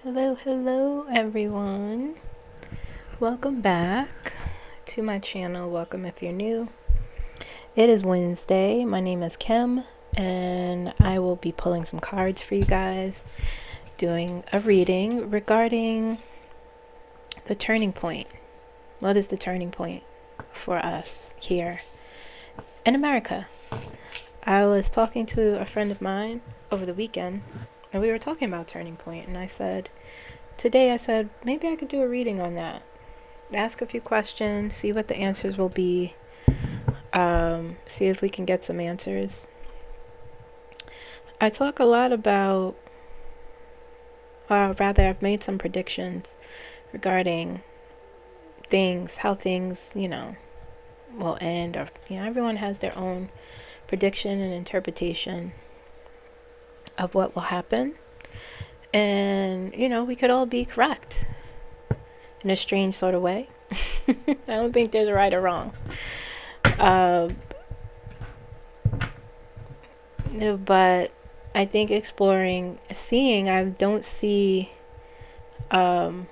Hello everyone. Welcome back to my channel. Welcome if you're new. It is Wednesday. My name is Kim and I will be pulling some cards for you guys, doing a reading regarding the turning point. What is the turning point for us here in America? I was talking to a friend of mine over the weekend and we were talking about turning point, and I said maybe I could do a reading on that. Ask a few questions, see what the answers will be, see if we can get some answers. I talk a lot about, I've made some predictions regarding things, how things, will end, or, everyone has their own prediction and interpretation of what will happen. And, we could all be correct in a strange sort of way. I don't think there's a right or wrong. But I think I don't see, well,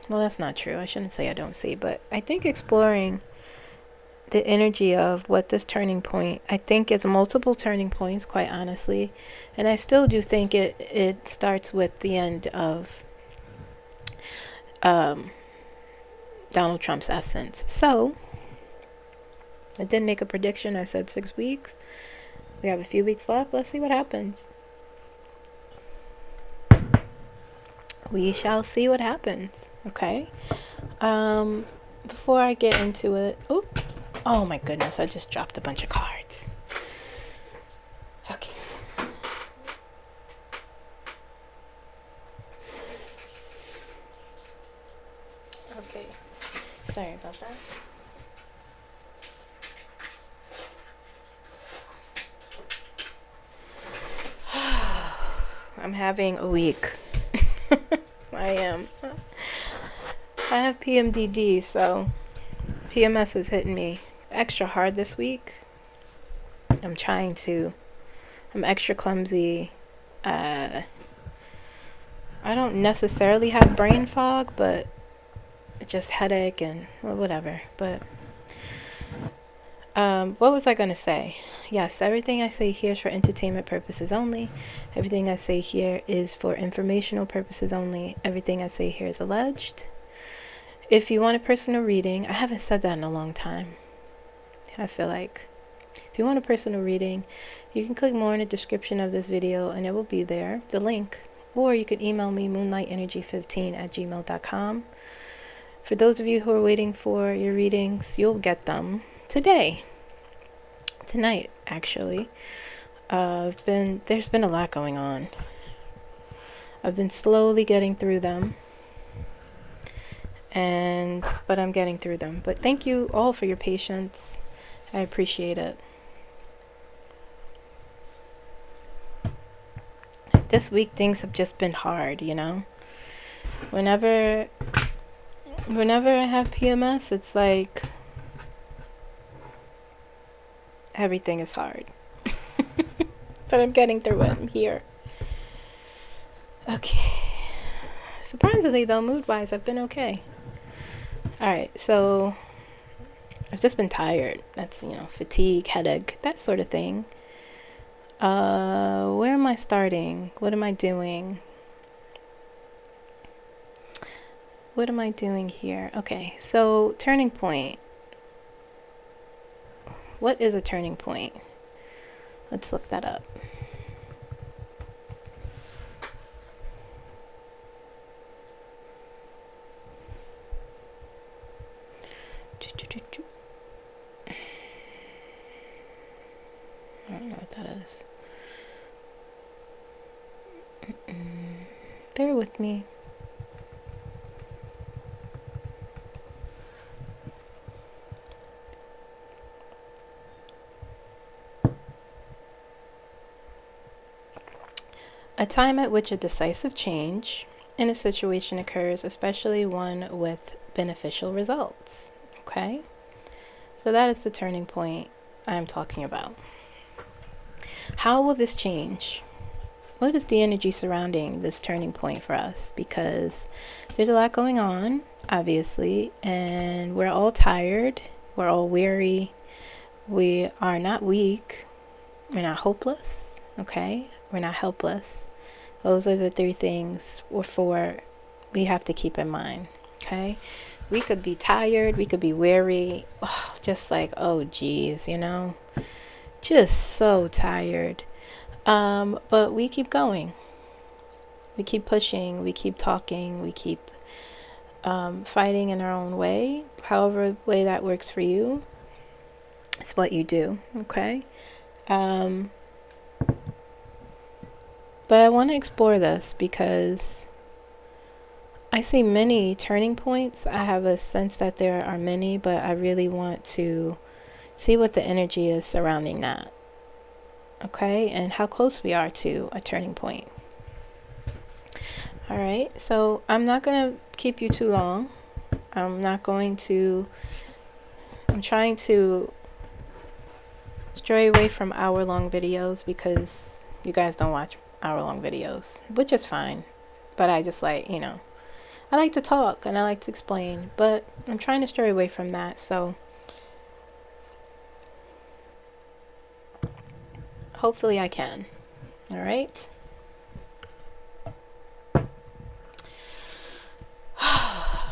that's not true. I shouldn't say I don't see, but I think exploring the energy of what this turning point, I think it's multiple turning points, quite honestly. And I still do think it starts with the end of Donald Trump's essence. So I did make a prediction. I said 6 weeks. We have a few weeks left. Let's see what happens. We shall see what happens. Okay. Before I get into it, oh my goodness, I just dropped a bunch of cards. Okay. Okay. Sorry about that. I'm having a week. I have PMDD, so PMS is hitting me extra hard this week. I'm extra clumsy. I don't necessarily have brain fog, but just headache and whatever. But what was I going to say? Yes, everything I say here is for entertainment purposes only. Everything I say here is for informational purposes only. Everything I say here is alleged. If you want a personal reading, I haven't said that in a long time. I feel like if you want a personal reading, you can click more in the description of this video and it will be there, the link. Or you can email me moonlightenergy15@gmail.com. For those of you who are waiting for your readings, you'll get them tonight actually. There's been a lot going on. I've been slowly getting through them, but I'm getting through them. But thank you all for your patience. I appreciate it. This week things have just been hard, Whenever I have PMS, it's like everything is hard. But I'm getting through it. I'm here. Okay. Surprisingly though, mood-wise, I've been okay. Alright, so I've just been tired. That's, fatigue, headache, that sort of thing. Where am I starting? What am I doing? What am I doing here? Okay, so turning point. What is a turning point? Let's look that up. I don't know what that is. Bear with me. A time at which a decisive change in a situation occurs, especially one with beneficial results. Okay? So that is the turning point I'm talking about. How will this change what is the energy surrounding this turning point for us? Because there's a lot going on, obviously, and we're all tired, we're all weary, we are not weak, we're not hopeless, okay? We're not helpless. Those are the three things we have to keep in mind, okay? We could be tired, we could be weary, just like, oh geez, just so tired. But we keep going. We keep pushing, we keep talking, we keep fighting in our own way. However way that works for you, it's what you do, okay? But I want to explore this because I see many turning points. I have a sense that there are many, but I really want to see what the energy is surrounding that. Okay, and how close we are to a turning point. All right, so I'm not going to keep you too long. I'm trying to stray away from hour-long videos because you guys don't watch hour-long videos, which is fine. But I just like, I like to talk and I like to explain, but I'm trying to stray away from that. So hopefully I can. All right.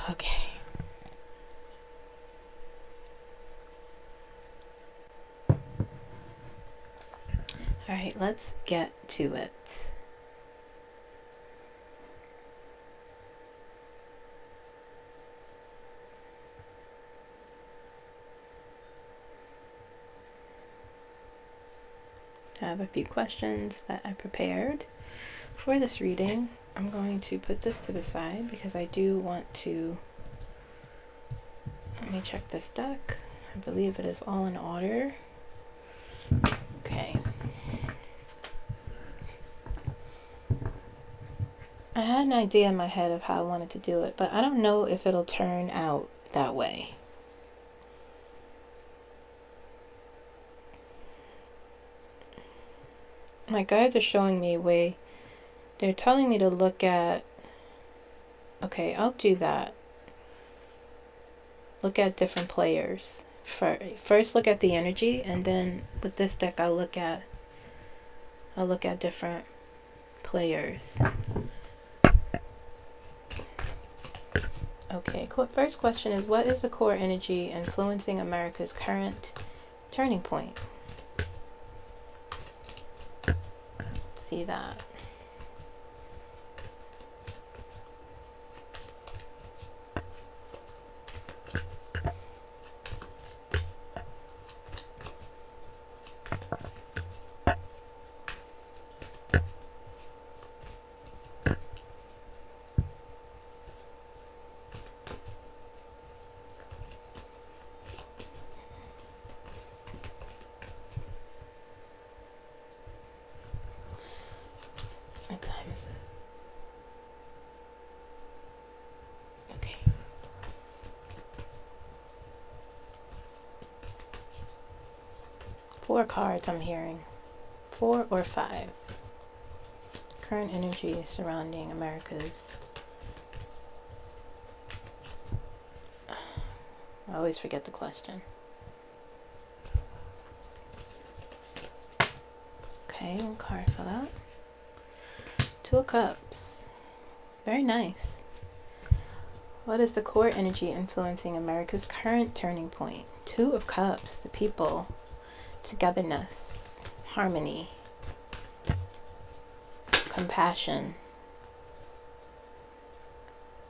Okay. All right, let's get to it. I have a few questions that I prepared for this reading. I'm going to put this to the side because I do want to, let me check this deck. I believe it is all in order. Okay. I had an idea in my head of how I wanted to do it, but I don't know if it'll turn out that way. My guides are showing me a way. They're telling me to look at, okay, I'll do that. Look at different players. First look at the energy, and then with this deck I'll look at different players. Okay, first question is, what is the core energy influencing America's current turning point? Let's see that. What time is it? Okay. Four cards I'm hearing. 4 or 5. Current energy surrounding America's. I always forget the question. Okay, one card for that. 2 of Cups. Very nice. What is the core energy influencing America's current turning point? 2 of Cups, the people, togetherness, harmony, compassion.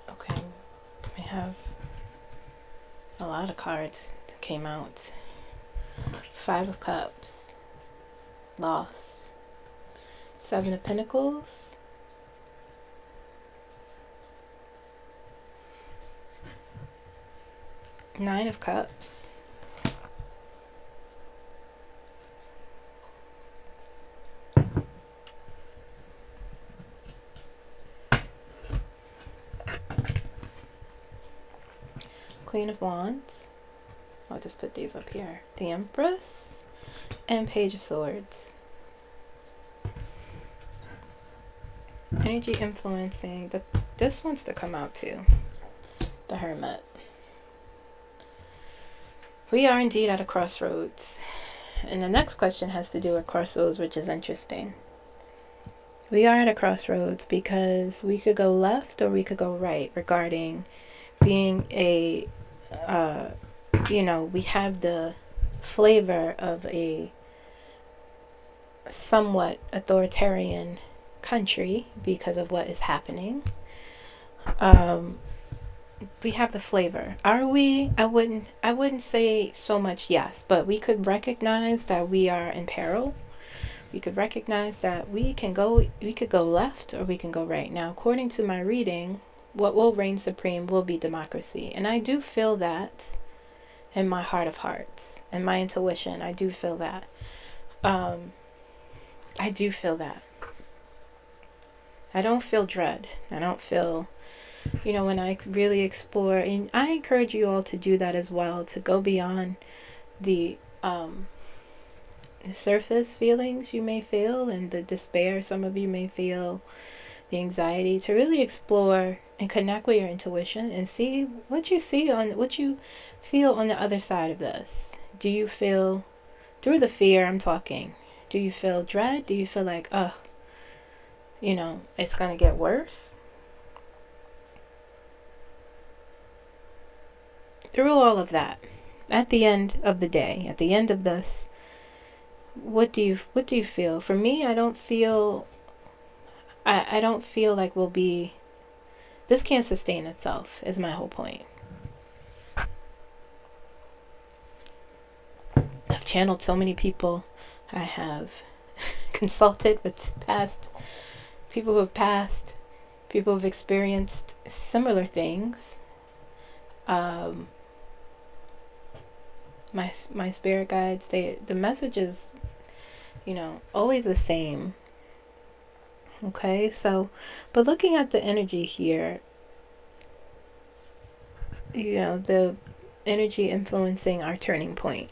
Okay, we have a lot of cards that came out. 5 of Cups, loss. 7 of Pentacles. Nine of Cups. Queen of Wands. I'll just put these up here. The Empress and Page of Swords. Energy influencing. This wants to come out too. The Hermit. We are indeed at a crossroads. And the next question has to do with crossroads, which is interesting. We are at a crossroads because we could go left or we could go right regarding being a, we have the flavor of a somewhat authoritarian country because of what is happening. We have the flavor. Are we? I wouldn't say so much yes, but we could recognize that we are in peril. We could recognize that we could go left or we can go right. Now, according to my reading, what will reign supreme will be democracy. And I do feel that in my heart of hearts and my intuition. I do feel that. I do feel that. I don't feel dread. I don't feel, when I really explore, and I encourage you all to do that as well, to go beyond the surface feelings you may feel and the despair some of you may feel, the anxiety, to really explore and connect with your intuition and see what you feel on the other side of this. Do you feel, through the fear I'm talking, do you feel dread? Do you feel like, it's going to get worse? Through all of that, at the end of the day, at the end of this, what do you feel? For me, I don't feel like this can't sustain itself, is my whole point. I've channeled so many people. I have consulted with people who have passed, people who have experienced similar things. My spirit guides, the message is, always the same. Okay, so, but looking at the energy here, the energy influencing our turning point.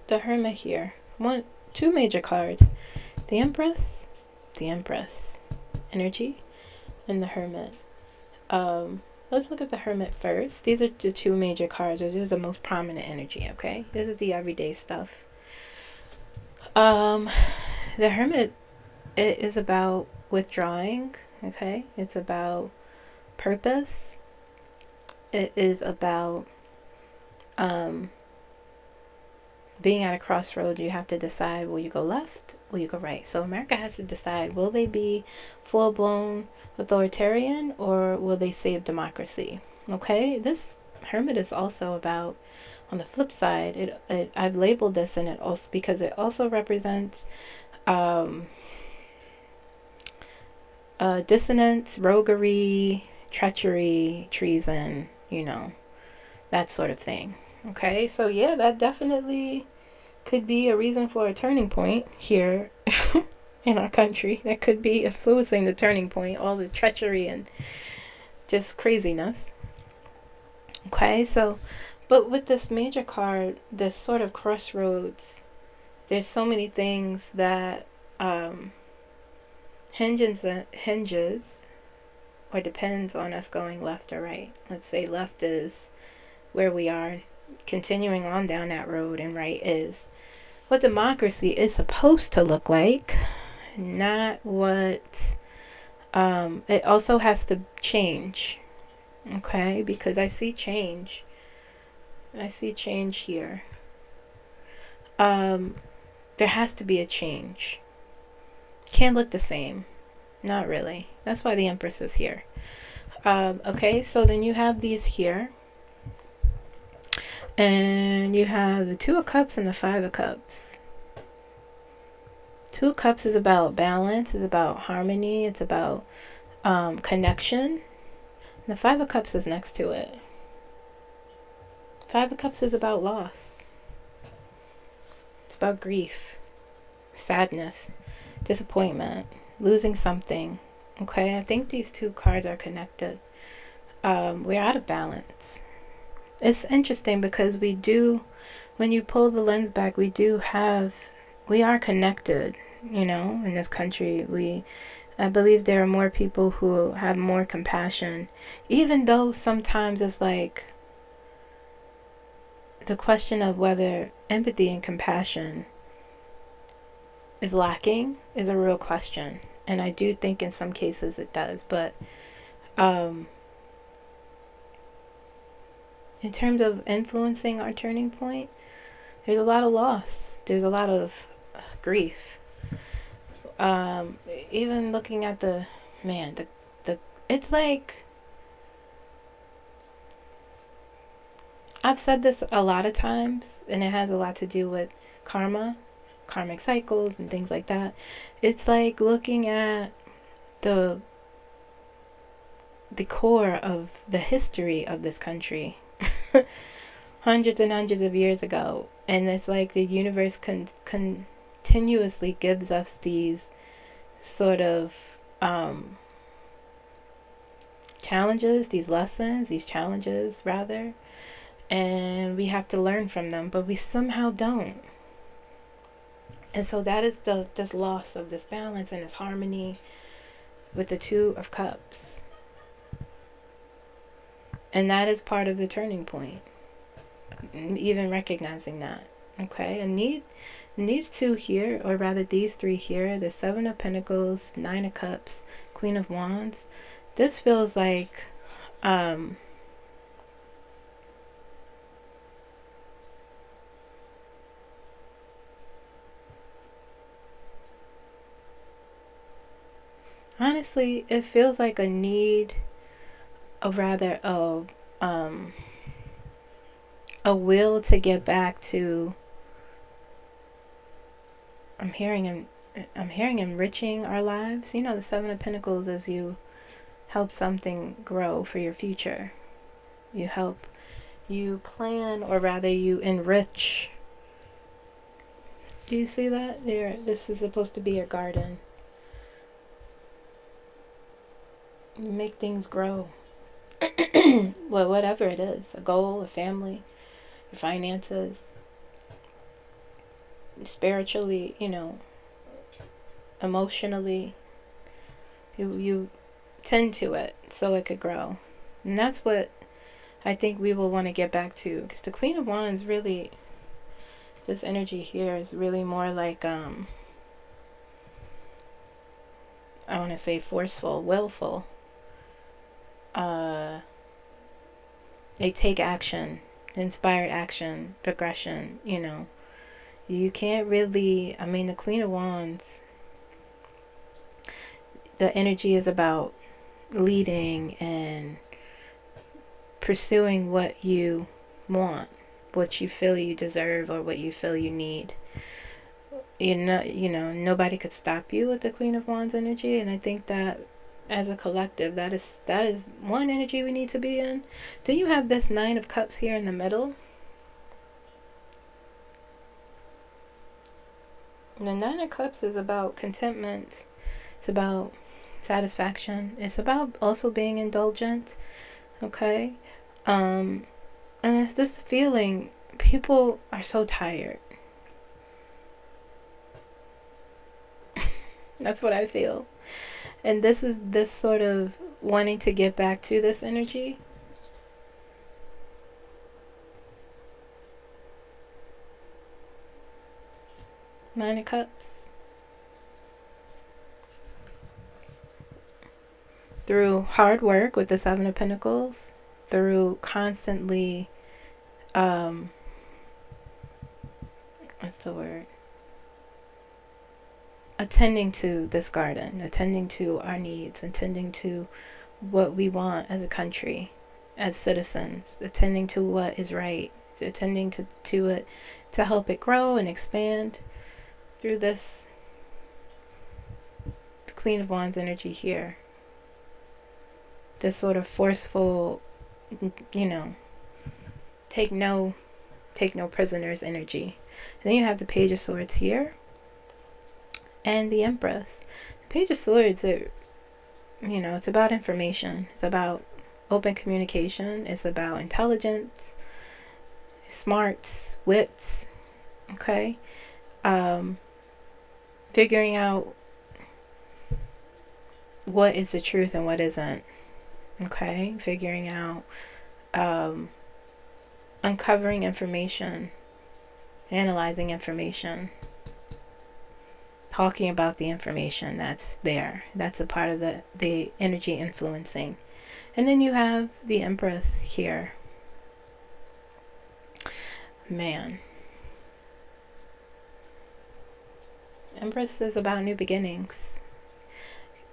The Hermit here, two major cards, the Empress energy, and the Hermit. Let's look at the Hermit first. These are the two major cards. This is the most prominent energy, okay? This is the everyday stuff. The Hermit, it is about withdrawing, okay? It's about purpose. It is about being at a crossroad. You have to decide, will you go left, will you go right? So America has to decide, will they be full-blown authoritarian or will they save democracy? Okay, this Hermit is also about, on the flip side, I've labeled this, and it also, because it also represents dissonance, roguery, treachery, treason, that sort of thing. Okay, so yeah, that definitely could be a reason for a turning point here in our country. That could be influencing the turning point, all the treachery and just craziness. Okay, so, but with this major card, this sort of crossroads, there's so many things that hinges or depends on us going left or right. Let's say left is where we are, continuing on down that road, and right is what democracy is supposed to look like, not what it also has to change. Okay, because I see change here. There has to be a change. Can't look the same, not really. That's why the Empress is here. Okay, so then you have these here. And you have the Two of Cups and the Five of Cups. Two of Cups is about balance, is about harmony, it's about connection. And the Five of Cups is next to it. Five of Cups is about loss. It's about grief, sadness, disappointment, losing something. Okay, I think these two cards are connected. We're out of balance. It's interesting because we do when you pull the lens back, we are connected, in this country. I believe there are more people who have more compassion, even though sometimes it's like the question of whether empathy and compassion is lacking is a real question. And I do think in some cases it does. But in terms of influencing our turning point, there's a lot of loss. There's a lot of grief. Even looking at the it's like, I've said this a lot of times, and it has a lot to do with karmic cycles and things like that. It's like looking at the core of the history of this country hundreds and hundreds of years ago, and it's like the universe continuously gives us these sort of challenges, these lessons, these challenges rather, and we have to learn from them, but we somehow don't. And so that is this loss of this balance and this harmony with the Two of Cups. And that is part of the turning point, even recognizing that. Okay, and these two here, or rather these three here, the Seven of Pentacles, Nine of Cups, Queen of Wands, this feels like honestly, it feels like a need, or rather a will to get back to, I'm hearing enriching our lives. The Seven of Pentacles is you help something grow for your future. You plan, or rather you enrich. Do you see that? This is supposed to be your garden. You make things grow. Well, whatever it is, a goal, a family, your finances, spiritually, emotionally, you tend to it so it could grow. And that's what I think we will want to get back to, because the Queen of Wands really, this energy here is really more like I want to say forceful, willful. They take action, inspired action, progression. You can't really, the Queen of Wands, the energy is about leading and pursuing what you want, what you feel you deserve, or what you feel you need. Nobody could stop you with the Queen of Wands energy, and I think that as a collective, that is one energy we need to be in. Then you have this Nine of Cups here in the middle. And the Nine of Cups is about contentment. It's about satisfaction. It's about also being indulgent. Okay? And it's this feeling, people are so tired. That's what I feel. And this is this sort of wanting to get back to this energy. Nine of Cups. Through hard work with the Seven of Pentacles, through constantly, what's the word? Attending to this garden, attending to our needs, attending to what we want as a country, as citizens, attending to what is right, attending to it, to help it grow and expand through this Queen of Wands energy here. This sort of forceful, take no prisoners energy. And then you have the Page of Swords here. And the Empress. The Page of Swords, it's about information. It's about open communication. It's about intelligence. smarts, wits, okay? Figuring out what is the truth and what isn't, okay? Figuring out, uncovering information, analyzing information, talking about the information that's there. That's a part of the energy influencing. And then you have the Empress here. Man. Empress is about new beginnings.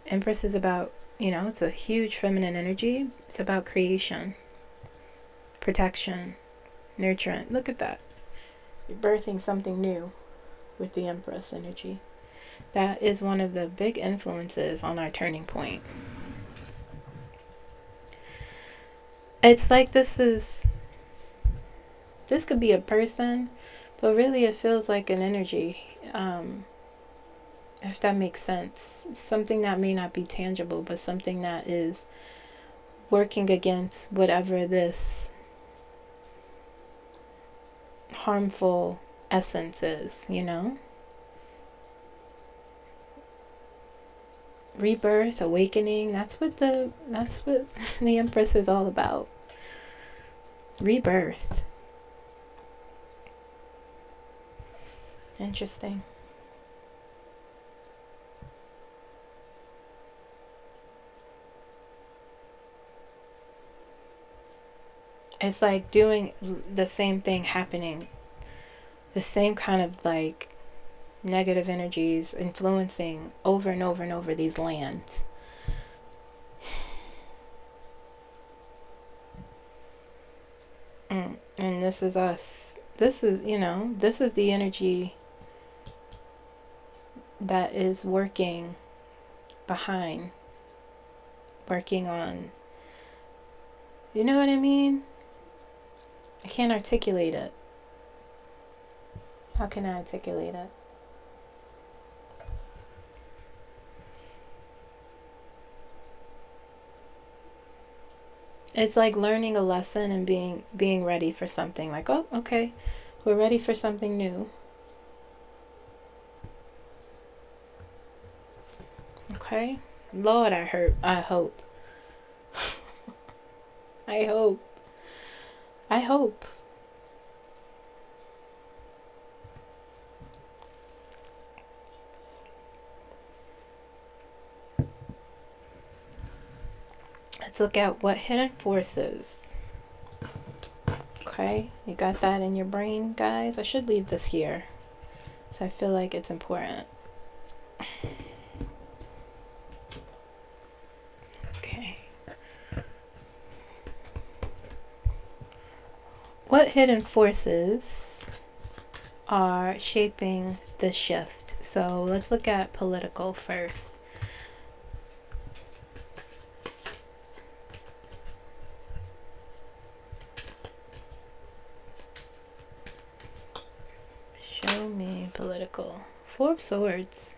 Empress is about, it's a huge feminine energy. It's about creation, protection, nurturing. Look at that. You're birthing something new with the Empress energy. That is one of the big influences on our turning point. It's like this could be a person, but really it feels like an energy, if that makes sense. Something that may not be tangible, but something that is working against whatever this harmful essence is, Rebirth, awakening, that's what the Empress is all about. Rebirth. Interesting. It's like doing the same thing happening. The same kind of like negative energies influencing over and over and over these lands. And this is us. This is, this is the energy that is working behind, working on, you know what I mean? I can't articulate it. How can I articulate it? It's like learning a lesson and being ready for something. Like, oh, okay, we're ready for something new. Okay? Lord, I hope. I hope. Let's look at what hidden forces. Okay, you got that in your brain, guys? I should leave this here, so I feel like it's important. Okay. What hidden forces are shaping the shift? So let's look at political first. Show me political. Four of Swords.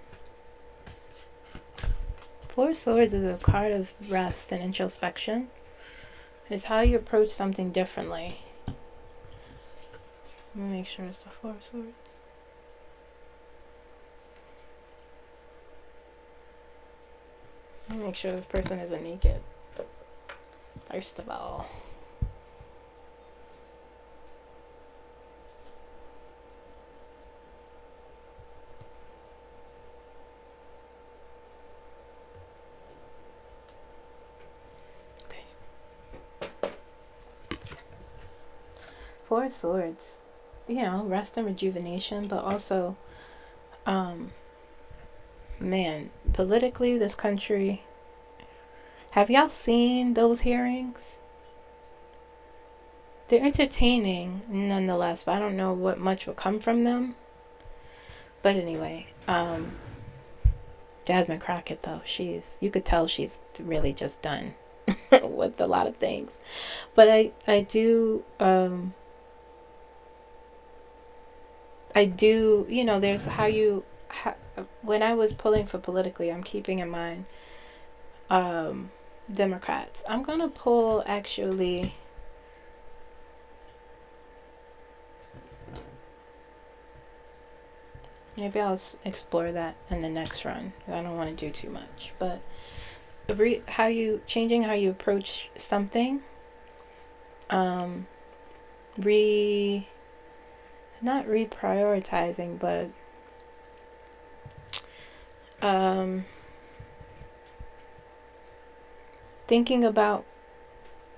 Four of Swords is a card of rest and introspection. It's how you approach something differently. Let me make sure it's the Four of Swords. Let me make sure this person isn't naked. First of all. Four of Swords, rest and rejuvenation, but also, man, politically, this country, have y'all seen those hearings? They're entertaining, nonetheless, but I don't know what much will come from them. But anyway, Jasmine Crockett, though, you could tell she's really just done with a lot of things. But I do, there's when I was pulling for politically, I'm keeping in mind Democrats. I'm going to pull, actually, Maybe I'll explore that in the next run. I don't want to do too much, but changing how you approach something, not reprioritizing, but thinking about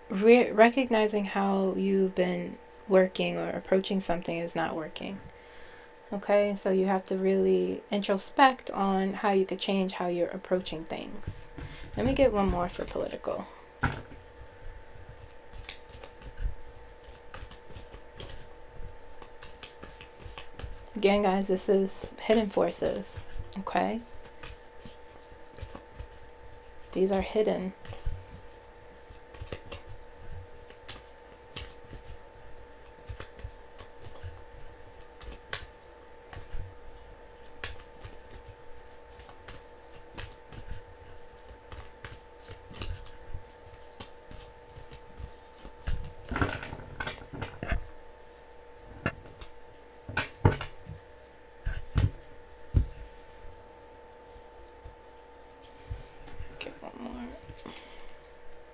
recognizing how you've been working or approaching something is not working. Okay, so you have to really introspect on how you could change how you're approaching things. Let me get one more for political. Again, guys, this is hidden forces. Okay, these are hidden.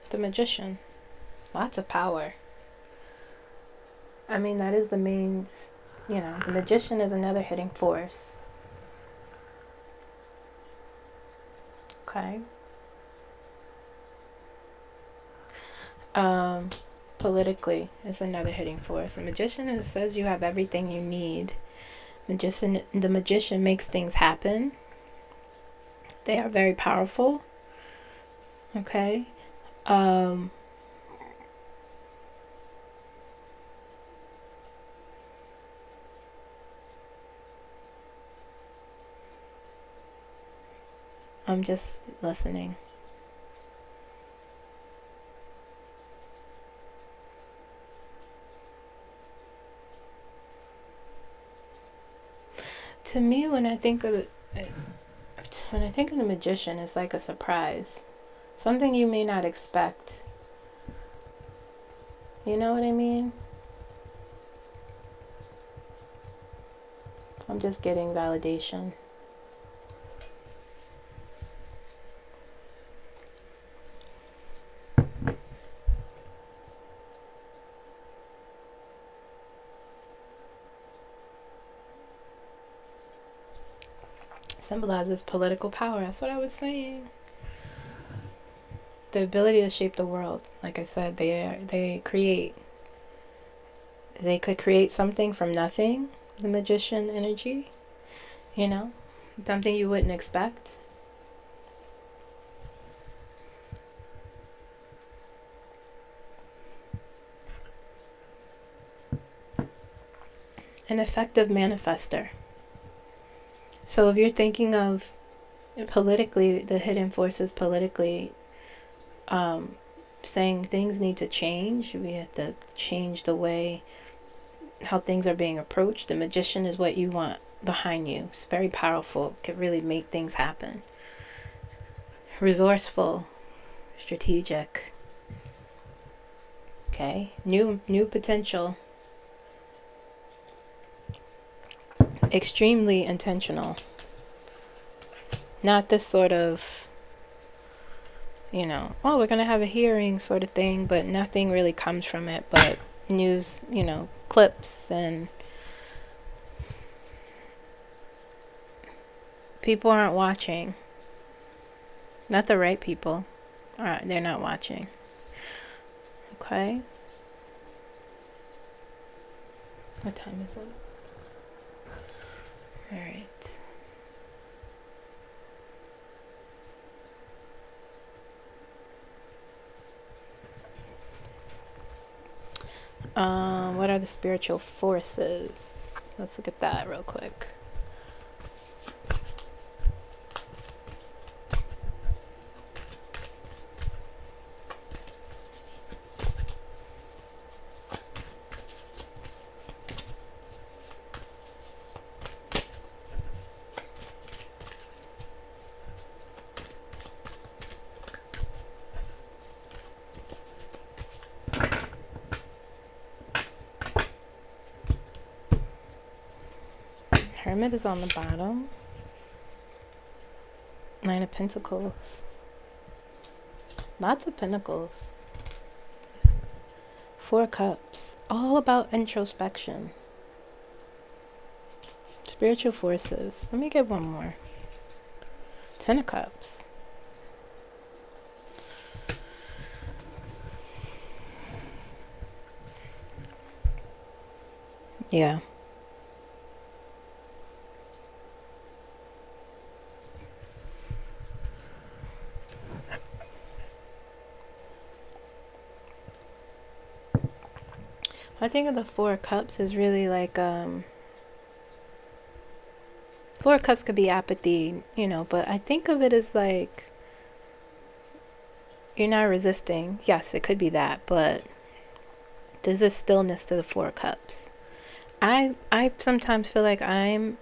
The Magician. Lots of power. I mean, that is the main, the Magician is another hidden force. Okay. Politically is another hidden force. The Magician says you have everything you need. The Magician makes things happen. They are very powerful. Okay. I'm just listening. To me, when I think of the Magician, it's like a surprise. Something you may not expect. You know what I mean? I'm just getting validation. Symbolizes political power. That's what I was saying. The ability to shape the world. Like I said, they could create something from nothing. The Magician energy, something you wouldn't expect. An effective manifester. So if you're thinking of politically, the hidden forces politically, saying things need to change, we have to change the way how things are being approached. The Magician is what you want behind you. It's very powerful. It could really make things happen. Resourceful, strategic. Okay, new potential. Extremely intentional. Not this sort of, we're going to have a hearing sort of thing, but nothing really comes from it but news, clips, and people aren't watching. Not the right people. They're not watching. Okay. What time is it? All right. What are the spiritual forces? Let's look at that real quick. Hermit is on the bottom. Nine of Pentacles. Lots of Pentacles. Four Cups. All about introspection. Spiritual forces. Let me get one more. Ten of Cups. Yeah. I think of the Four Cups as really like, Four Cups could be apathy, you know, but I think of it as like, you're not resisting. Yes, it could be that, but there's a stillness to the Four Cups. I sometimes feel like I'm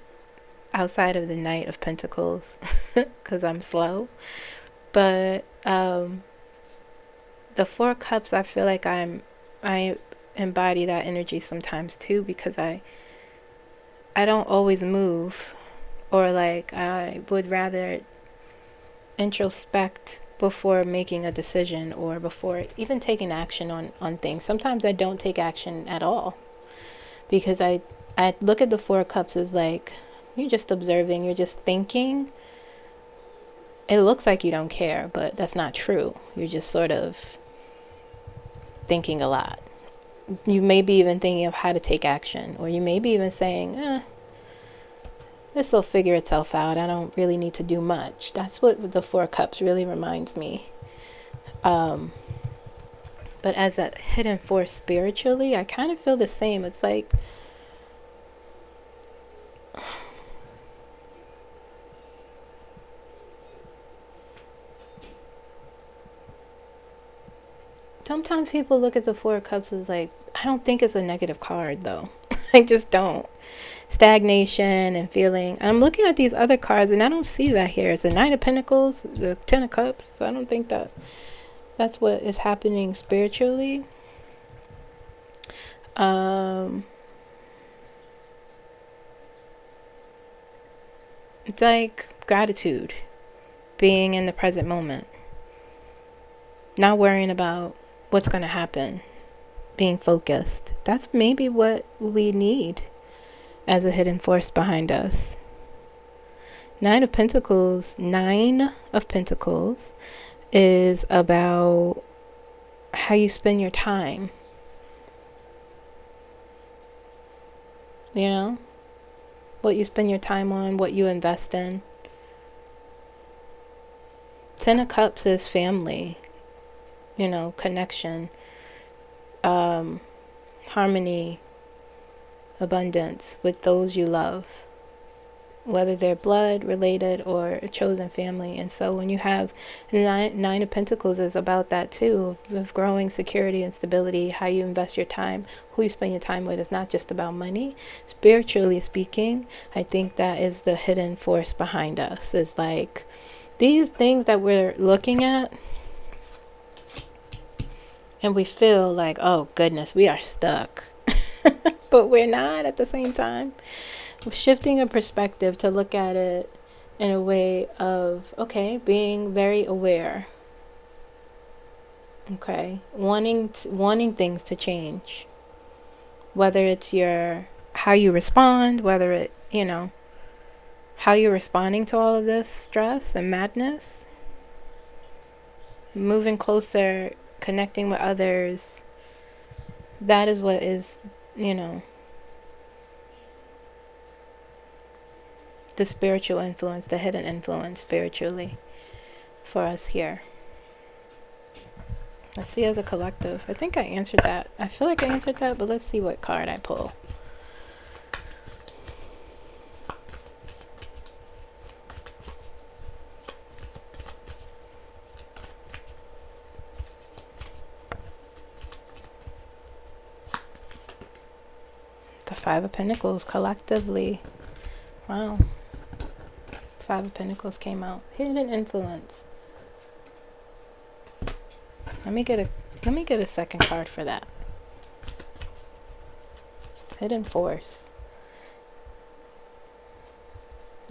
outside of the Knight of Pentacles because I'm slow, but the Four Cups, I feel like I embody that energy sometimes too, because I don't always move, or like I would rather introspect before making a decision, or before even taking action on things. Sometimes I don't take action at all, because I look at the Four Cups as like, you're just observing, you're just thinking. It looks like you don't care, but that's not true. You're just sort of thinking a lot. You may be even thinking of how to take action, or you may be even saying, this will figure itself out. I don't really need to do much. That's what the Four Cups really reminds me. But as a hidden force spiritually, I kind of feel the same. It's like, sometimes people look at the Four Cups as like, I don't think it's a negative card though. I just don't. Stagnation and feeling. I'm looking at these other cards and I don't see that here. It's the Nine of Pentacles, the Ten of Cups. So I don't think that that's what is happening spiritually. It's like gratitude, being in the present moment, not worrying about what's going to happen, being focused. That's maybe what we need as a hidden force behind us. Nine of Pentacles is about how you spend your time. You know, what you spend your time on, what you invest in. Ten of Cups is family, you know, connection, harmony, abundance with those you love, whether they're blood related or a chosen family. And so when you have Nine of Pentacles, is about that too, of growing security and stability, how you invest your time, who you spend your time with. It's not just about money. Spiritually speaking, I think that is the hidden force behind us. Is like these things that we're looking at and we feel like, oh goodness, we are stuck. But we're not at the same time. We're shifting a perspective to look at it in a way of, okay, being very aware. Okay, wanting things to change. Whether it's how you respond, whether it, you know, how you're responding to all of this stress and madness. Moving closer, connecting with others. That is what is, you know, the spiritual influence, the hidden influence spiritually for us here. Let's see as a collective. I think I answered that. I feel like I answered that, but let's see what card I pull. The Five of Pentacles collectively. Wow. Five of Pentacles came out. Hidden influence. Let me get a second card for that. Hidden force.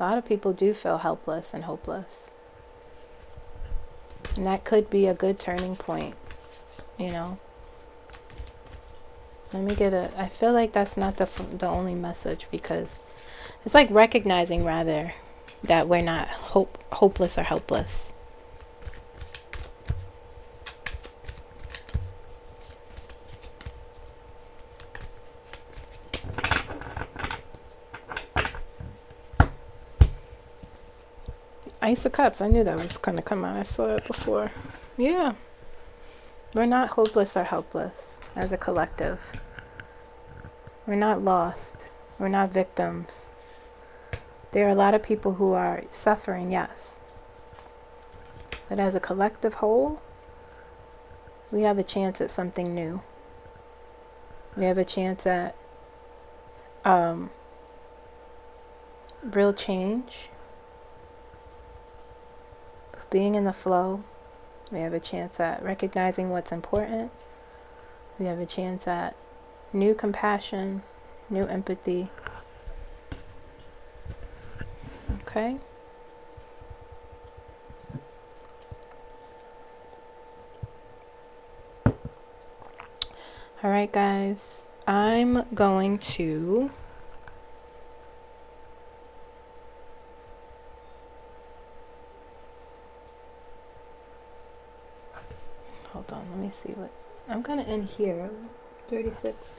A lot of people do feel helpless and hopeless. And that could be a good turning point, you know. Let me get I feel like that's not the only message, because it's like recognizing, rather, that we're not hopeless or helpless. Ace of Cups. I knew that was going to come out. I saw it before. Yeah. We're not hopeless or helpless as a collective. We're not lost. We're not victims. There are a lot of people who are suffering, yes. But as a collective whole, we have a chance at something new. We have a chance at real change. Being in the flow. We have a chance at recognizing what's important. We have a chance at new compassion, new empathy. Okay? All right, guys. I'm going to hold on, let me see what I'm gonna end here. 36.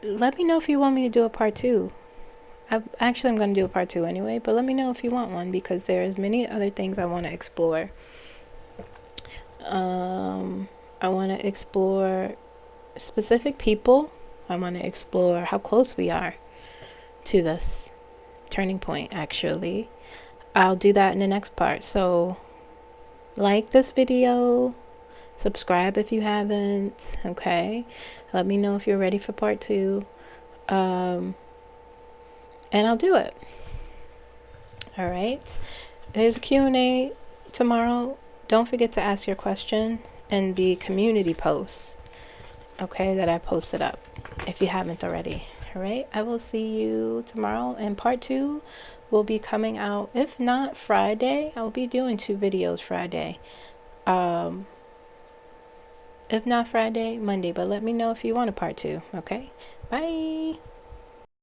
Let me know if you want me to do a part 2. I'm going to do a part 2 anyway, but let me know if you want one, because there's many other things I want to explore. I want to explore specific people. I want to explore how close we are to this turning point, actually. I'll do that in the next part. So like this video, subscribe if you haven't, okay? Let me know if you're ready for part 2. And I'll do it. All right. There's a Q&A tomorrow. Don't forget to ask your question in the community post, okay, that I posted up, if you haven't already. All right. I will see you tomorrow, and part 2 will be coming out. If not Friday, I'll be doing 2 videos Friday. If not Friday, Monday. But let me know if you want a part 2. Okay. Bye.